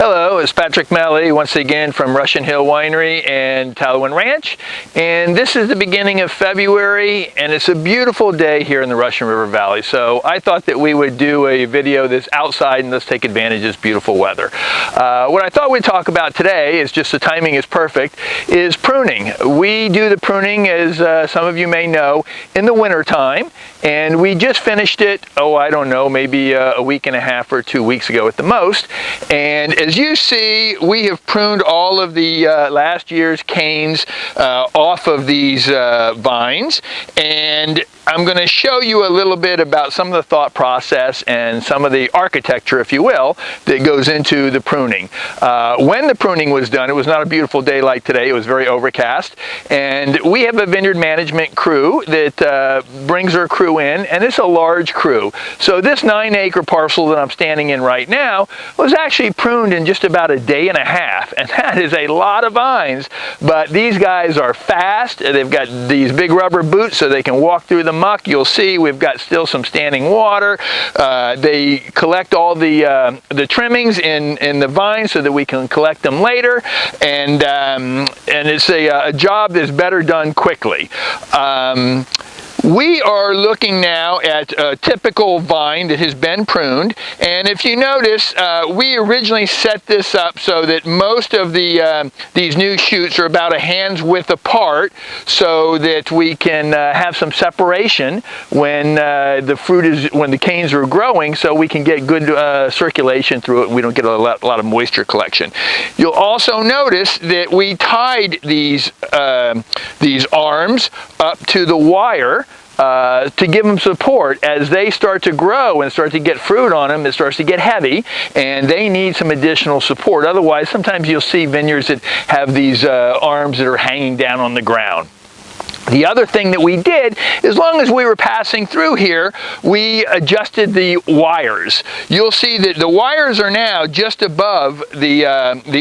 Hello, it's Patrick Melly once again from Russian Hill Winery and Tallowan Ranch, and this is the beginning of February, and it's a beautiful day here in the Russian River Valley. So I thought that we would do a video that's outside and let's take advantage of this beautiful weather. What I thought we'd talk about today is just the timing is perfect, is pruning. We do the pruning, as some of you may know, in the winter time, and we just finished it, I don't know, maybe a week and a half or 2 weeks ago at the most. And as you see, we have pruned all of the last year's canes off of these vines, and I'm going to show you a little bit about some of the thought process and some of the architecture, if you will, that goes into the pruning. When the pruning was done, it was not a beautiful day like today. It was very overcast, and we have a vineyard management crew that brings their crew in, and it's a large crew. So this 9-acre parcel that I'm standing in right now was actually pruned in just about a day and a half, and that is a lot of vines. But these guys are fast. They've got these big rubber boots so they can walk through the muck. You'll see we've got still some standing water. They collect all the trimmings in the vines so that we can collect them later, and it's a job that's better done quickly. We are looking now at a typical vine that has been pruned, and if you notice, we originally set this up so that most of these new shoots are about a hand's width apart, so that we can have some separation when when the canes are growing, so we can get good circulation through it. We don't get a lot of moisture collection. You'll also notice that we tied these arms up to the wire to give them support. As they start to grow and start to get fruit on them, it starts to get heavy, and they need some additional support. Otherwise, sometimes you'll see vineyards that have these arms that are hanging down on the ground. The other thing that we did, as long as we were passing through here, we adjusted the wires. You'll see that the wires are now just above the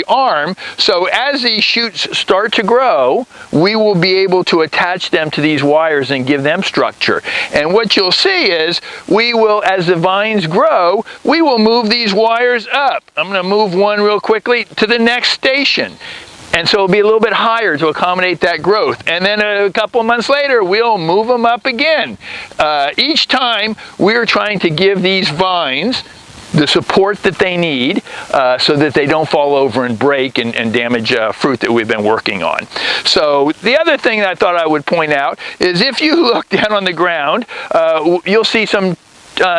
arm, so as these shoots start to grow, we will be able to attach them to these wires and give them structure. And what you'll see is, we will, as the vines grow, we will move these wires up. I'm going to move one real quickly to the next station. And so it'll be a little bit higher to accommodate that growth. And then a couple of months later, we'll move them up again. Each time, we're trying to give these vines the support that they need so that they don't fall over and break and damage fruit that we've been working on. So the other thing that I thought I would point out is, if you look down on the ground, you'll see some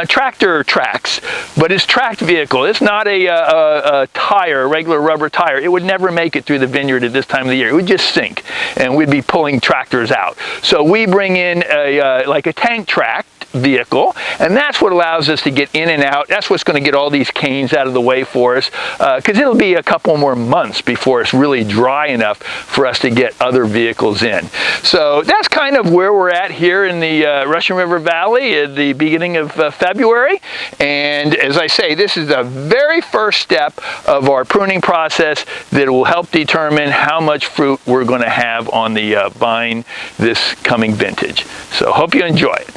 tractor tracks, but it's tracked vehicle. It's not a tire, a regular rubber tire. It would never make it through the vineyard at this time of the year. It would just sink, and we'd be pulling tractors out. So we bring in like a tank track vehicle, and that's what allows us to get in and out. That's what's going to get all these canes out of the way for us, because it'll be a couple more months before it's really dry enough for us to get other vehicles in. So that's kind of where we're at here in the Russian River Valley at the beginning of February. And as I say, this is the very first step of our pruning process that will help determine how much fruit we're going to have on the vine this coming vintage. So hope you enjoy it.